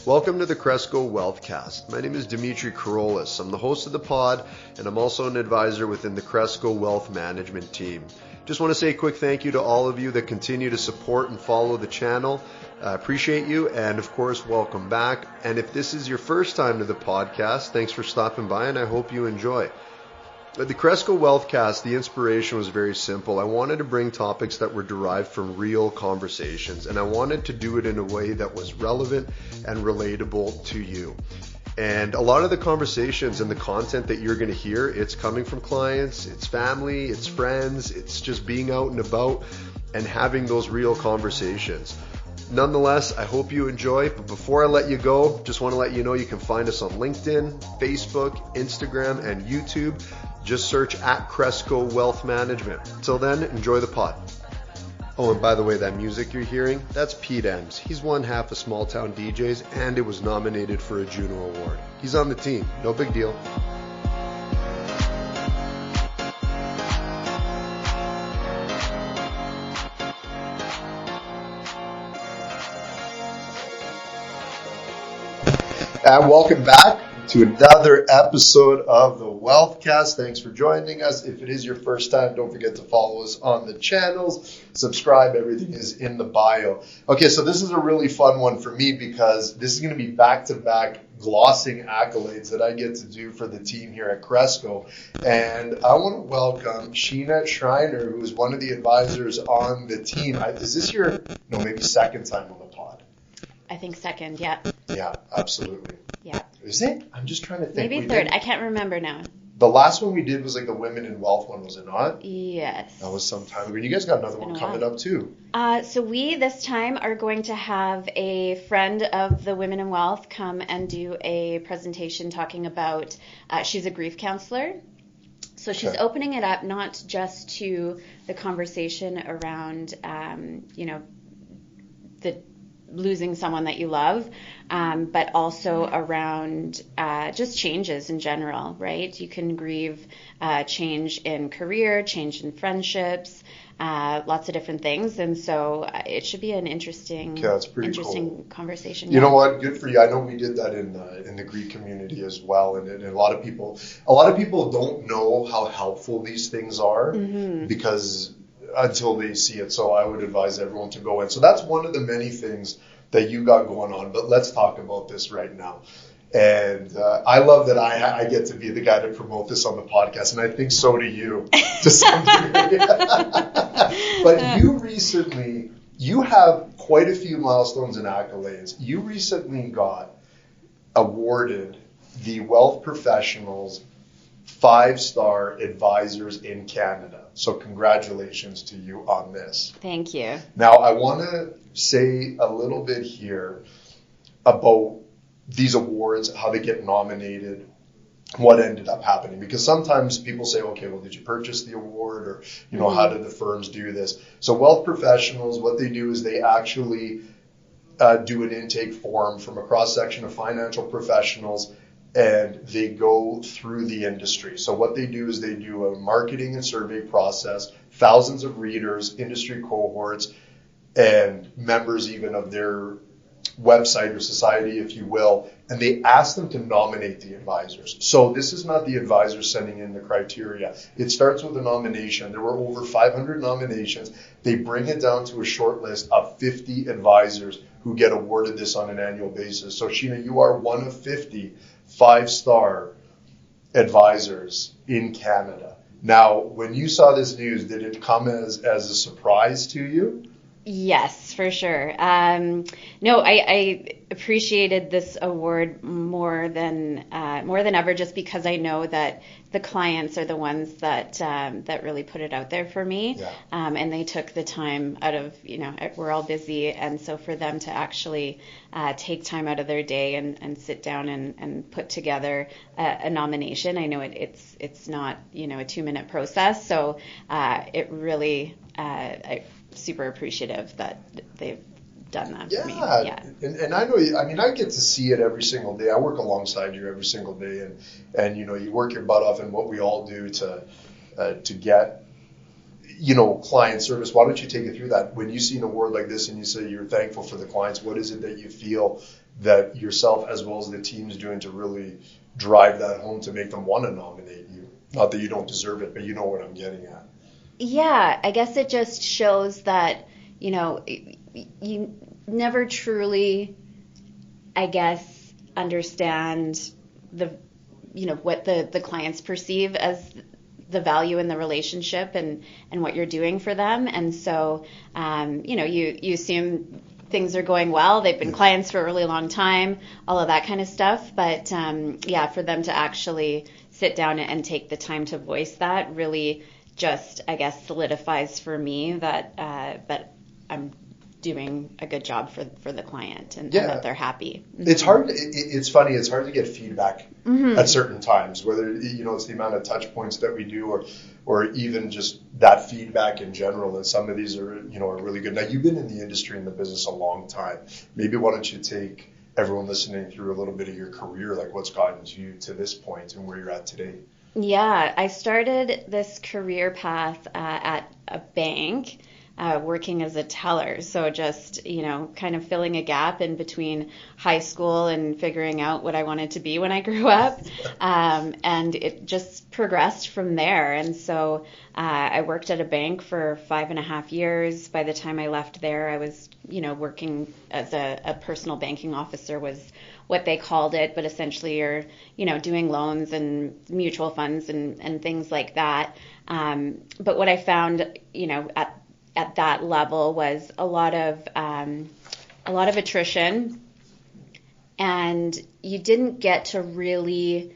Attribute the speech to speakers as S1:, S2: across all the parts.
S1: Welcome to the Cresco Wealthcast. My name is Dimitri Korolis. I'm the host of the pod, and I'm also an advisor within the Cresco Wealth Management team. Just want to say a quick thank you to all of you that continue to support and follow the channel. I appreciate you, and of course, welcome back. And if this is your first time to the podcast, thanks for stopping by, and I hope you enjoy. At the Cresco Wealthcast, the inspiration was very simple. I wanted to bring topics that were derived from real conversations, and I wanted to do it in a way that was relevant and relatable to you. And a lot of the conversations and the content that you're going to hear, it's coming from clients, it's family, it's friends, it's just being out and about and having those real conversations. Nonetheless, I hope you enjoy, but before I let you go, just want to let you know you can find us on LinkedIn, Facebook, Instagram, and YouTube. Just search at Cresco Wealth Management. Till then, enjoy the pod. Oh, and by the way, that music you're hearing, that's Pete Ems. He's one half of Small Town DJs, and it was nominated for a Juno Award. He's on the team. No big deal. And welcome back to another episode of the Wealthcast. Thanks for joining us. If it is your first time, don't forget to follow us on the channels. Subscribe. Everything is in the bio. Okay, so this is a really fun one for me because this is going to be back-to-back glossing accolades that I get to do for the team here at Cresco. And I want to welcome Sheena Schreiner, who is one of the advisors on the team. Is this your, maybe second time on the pod?
S2: I think second, yeah.
S1: Yeah, absolutely.
S2: Yeah.
S1: Is it? I'm just trying to think.
S2: Maybe third. I can't remember now.
S1: The last one we did was like the Women in Wealth one, was it not?
S2: Yes.
S1: That was some time ago. You guys got another one coming up too.
S2: So we this time are going to have a friend of the Women in Wealth come and do a presentation talking about, she's a grief counselor. So she's opening it up not just to the conversation around, the losing someone that you love, but also around just changes in general, right? You can grieve change in career, change in friendships, lots of different things. And so it should be an interesting cool conversation.
S1: You know what? Good for you. I know we did that in the Greek community as well. And a lot of people don't know how helpful these things are because until they see it. So I would advise everyone to go in. So that's one of the many things that you got going on. But let's talk about this right now. And I love that I get to be the guy to promote this on the podcast. And I think so do you to some degree. But you have quite a few milestones and accolades. You recently got awarded the Wealth Professionals 5-star Advisors in Canada. So congratulations to you on this.
S2: Thank you.
S1: Now, I want to say a little bit here about these awards, how they get nominated, what ended up happening. Because sometimes people say, okay, well, did you purchase the award? Or, how did the firms do this? So Wealth Professionals, what they do is they actually do an intake form from a cross-section of financial professionals, and they go through the industry. So what they do is they do a marketing and survey process, thousands of readers, industry cohorts, and members even of their website or society, if you will, and they ask them to nominate the advisors. So this is not the advisors sending in the criteria. It starts with a nomination. There were over 500 nominations. They bring it down to a short list of 50 advisors who get awarded this on an annual basis. So Sheena, you are one of 50 5-star advisors in Canada. Now, when you saw this news, did it come as a surprise to you?
S2: Yes, for sure. No, I appreciated this award more than ever, just because I know that the clients are the ones that really put it out there for me, and they took the time out of we're all busy, and so for them to actually take time out of their day and sit down and put together a nomination. I know it's not a 2-minute process, so it really I'm super appreciative that they've done that for me. Yeah.
S1: And I know, I get to see it every single day. I work alongside you every single day, and you work your butt off, and what we all do to get client service. Why don't you take it through that? When you see an award like this and you say you're thankful for the clients, what is it that you feel that yourself as well as the team's doing to really drive that home to make them want to nominate you? Not that you don't deserve it, but you know what I'm getting at.
S2: Yeah, I guess it just shows that, you never truly, I guess, understand what the clients perceive as the value in the relationship and what you're doing for them. And so, you assume things are going well. They've been clients for a really long time, all of that kind of stuff. But for them to actually sit down and take the time to voice that really just, I guess, solidifies for me that I'm doing a good job for the client and that they're happy. Mm-hmm.
S1: It's hard. It's funny. It's hard to get feedback at certain times, whether, it's the amount of touch points that we do or even just that feedback in general. And some of these are really good. Now, you've been in the industry and the business a long time. Maybe why don't you take everyone listening through a little bit of your career, like what's gotten you to this point and where you're at today?
S2: Yeah, I started this career path at a bank. Working as a teller. So just, kind of filling a gap in between high school and figuring out what I wanted to be when I grew up. And it just progressed from there. And so I worked at a bank for 5.5 years. By the time I left there, I was, working as a personal banking officer was what they called it, but essentially you're, doing loans and mutual funds and things like that. But what I found, at that level was a lot of attrition, and you didn't get to really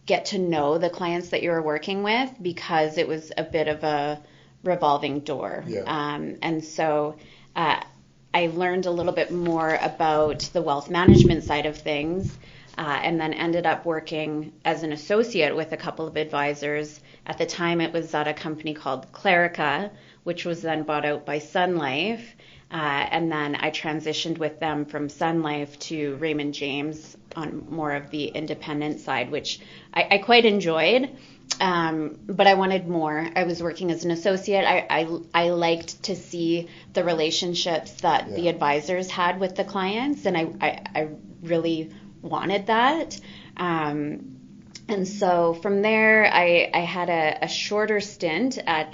S2: get to know the clients that you were working with because it was a bit of a revolving door. And so I learned a little bit more about the wealth management side of things, and then ended up working as an associate with a couple of advisors. At the time, it was at a company called Cresco, which was then bought out by Sun Life. And then I transitioned with them from Sun Life to Raymond James on more of the independent side, which I quite enjoyed. But I wanted more. I was working as an associate. I liked to see the relationships that the advisors had with the clients, and I really wanted that. And so from there, I had a shorter stint at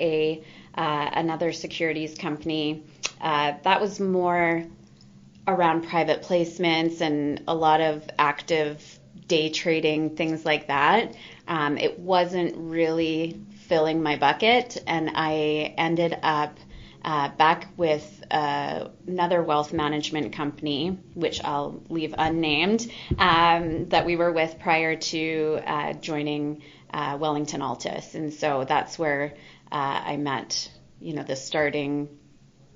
S2: another securities company that was more around private placements and a lot of active day trading, things like that. It wasn't really filling my bucket, and I ended up back with another wealth management company, which I'll leave unnamed, that we were with prior to joining Wellington Altus. And so that's where I met, the starting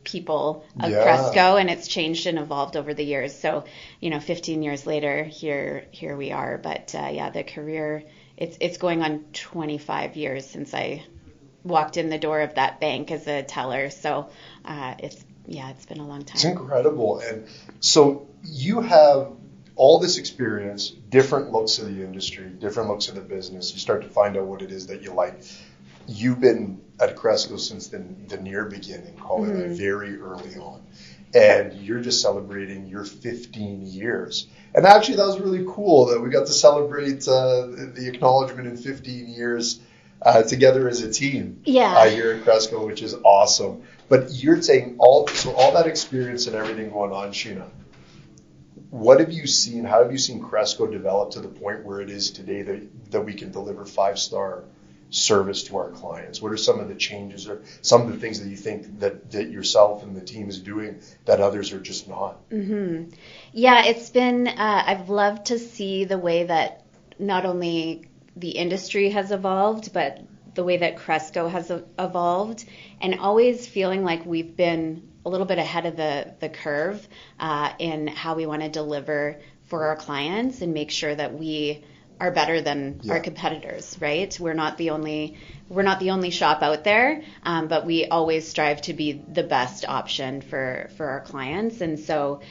S2: people of Cresco, and it's changed and evolved over the years. So, 15 years later, here we are. But the career, it's going on 25 years since I walked in the door of that bank as a teller. So it's been a long time.
S1: It's incredible. And so you have all this experience, different looks of the industry, different looks of the business. You start to find out what it is that you like. You've been at Cresco since the near beginning, call it very early on. And you're just celebrating your 15 years. And actually, that was really cool that we got to celebrate the acknowledgement in 15 years together as a team here at Cresco, which is awesome. But you're saying all that experience and everything going on, Sheena, what have you seen? How have you seen Cresco develop to the point where it is today that we can deliver 5-star service to our clients? What are some of the changes or some of the things that you think that yourself and the team is doing that others are just not?
S2: Mm-hmm. Yeah, it's been, I've loved to see the way that not only the industry has evolved, but the way that Cresco has evolved, and always feeling like we've been a little bit ahead of the curve in how we want to deliver for our clients and make sure that we are better than our competitors, right? We're not the only shop out there, but we always strive to be the best option for our clients. And so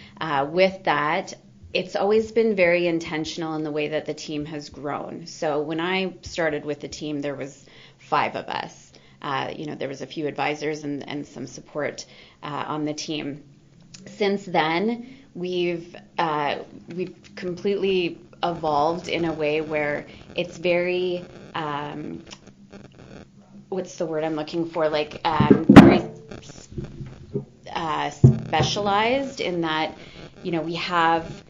S2: with that, it's always been very intentional in the way that the team has grown. So when I started with the team, there was 5 of us. there was a few advisors and some support on the team. Since then, we've completely evolved in a way where it's very, what's the word I'm looking for? Like very specialized in that, we have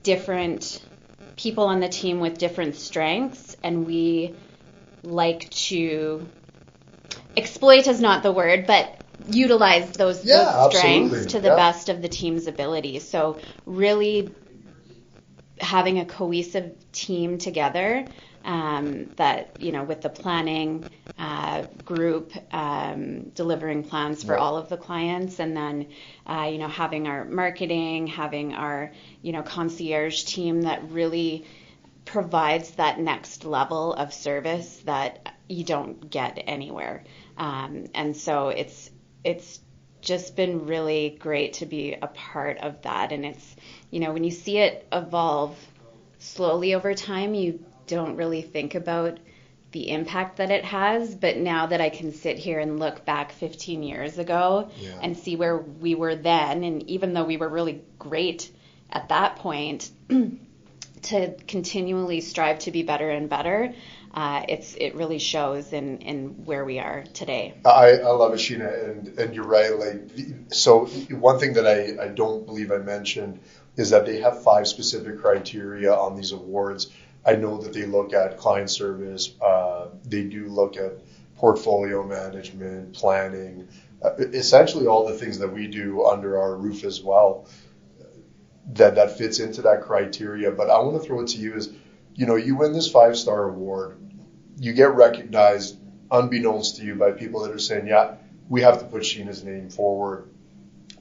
S2: different people on the team with different strengths, and we like to exploit is not the word, but utilize those strengths to the best of the team's ability. So really having a cohesive team together, that, with the planning group, delivering plans for all of the clients, and then, having our marketing, having our, concierge team that really provides that next level of service that you don't get anywhere. And so it's just been really great to be a part of that. And it's, when you see it evolve slowly over time, you don't really think about the impact that it has. But now that I can sit here and look back 15 years ago and see where we were then, and even though we were really great at that point, to continually strive to be better and better, it really shows in where we are today.
S3: I love it, Sheena, and you're right. So one thing that I don't believe I mentioned is that they have 5 specific criteria on these awards. I know that they look at client service. They do look at portfolio management, planning, essentially all the things that we do under our roof as well. That fits into that criteria. But I want to throw it to you is, you win this 5-star award, you get recognized unbeknownst to you by people that are saying, yeah, we have to put Sheena's name forward.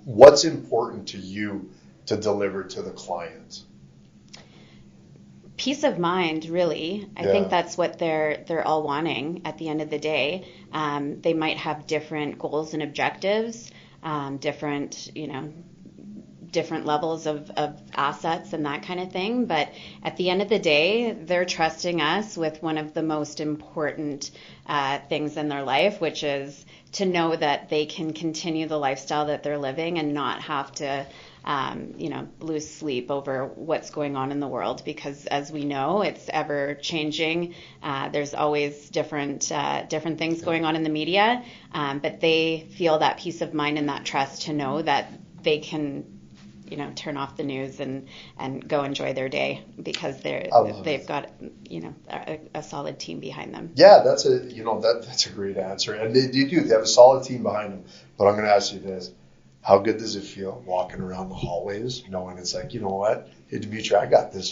S3: What's important to you to deliver to the client?
S2: Peace of mind, really. I think that's what they're all wanting at the end of the day. They might have different goals and objectives, different levels of assets and that kind of thing. But at the end of the day, they're trusting us with one of the most important things in their life, which is to know that they can continue the lifestyle that they're living and not have to, lose sleep over what's going on in the world. Because as we know, it's ever changing. There's always different things going on in the media. But they feel that peace of mind and that trust to know that they can, turn off the news and go enjoy their day because they've got, a solid team behind them.
S3: Yeah, that's a great answer. And they do. They have a solid team behind them. But I'm going to ask you this. How good does it feel walking around the hallways knowing it's like, you know what? Hey, Dimitri, I got this.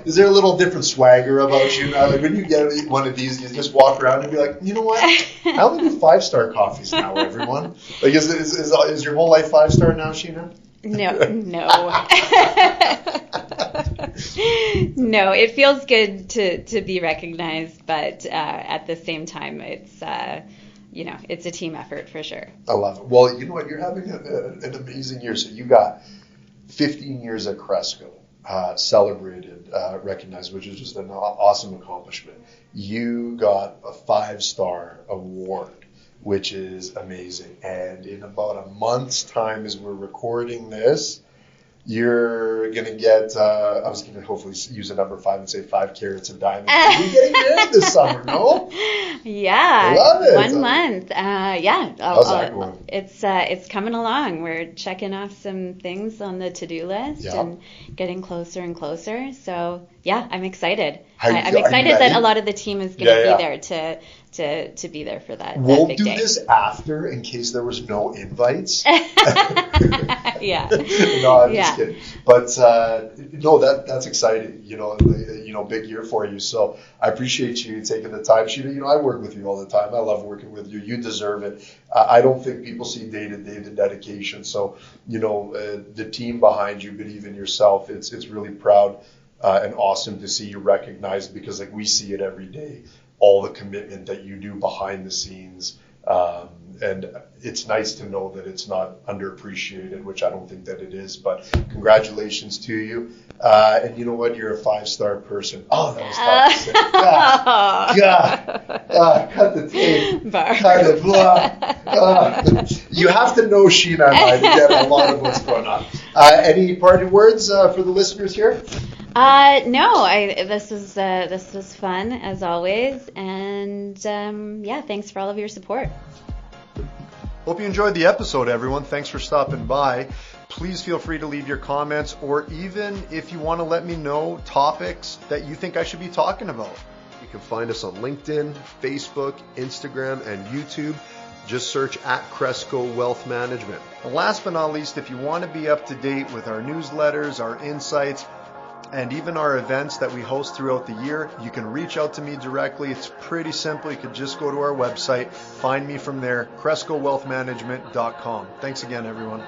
S3: Is there a little different swagger about you now? Like when you get one of these, you just walk around and be like, you know what? I only do 5-star coffees now, everyone. Like, is your whole life 5-star now, Sheena?
S2: No. No, it feels good to be recognized, but at the same time, it's a team effort for sure.
S3: I love it. Well, you know what? You're having an amazing year. So you got 15 years at Cresco. Celebrated, recognized, which is just an awesome accomplishment. You got a 5-star award, which is amazing. And in about a month's time, as we're recording this, you're going to get, I was going to hopefully use a number 5 and say 5 carats of diamonds. You're getting married this summer, no?
S2: Yeah.
S3: I love it.
S2: 1 month. Yeah.
S3: How's that going?
S2: It's coming along. We're checking off some things on the to-do list and getting closer and closer. So, yeah, I'm excited. I'm excited that a lot of the team is going to be there to be there for that.
S3: We'll
S2: big
S3: do
S2: day.
S3: this after in case there was no invites.
S2: Yeah.
S3: No, I'm just kidding. But no, that's exciting. Big year for you. So I appreciate you taking the time. Sheena, I work with you all the time. I love working with you. You deserve it. I don't think people see day-to-day the dedication. So, the team behind you, but even yourself, it's really proud and awesome to see you recognized because we see it every day. All the commitment that you do behind the scenes, And it's nice to know that it's not underappreciated, which I don't think that it is. But congratulations to you. And you know what? You're a 5-star person. Oh, that was tough to say. Cut the tape. Cut it. You have to know Sheena and I to get a lot of what's going on. Any parting words for the listeners here?
S2: No, this was fun as always, and thanks for all of your support.
S1: Hope you enjoyed the episode, everyone. Thanks for stopping by. Please feel free to leave your comments, or even if you want to let me know topics that you think I should be talking about. You can find us on LinkedIn, Facebook, Instagram, and YouTube. Just search at Cresco Wealth Management. And last but not least, if you want to be up to date with our newsletters, our insights, and even our events that we host throughout the year, you can reach out to me directly. It's pretty simple. You could just go to our website, find me from there, CrescoWealthManagement.com. Thanks again, everyone.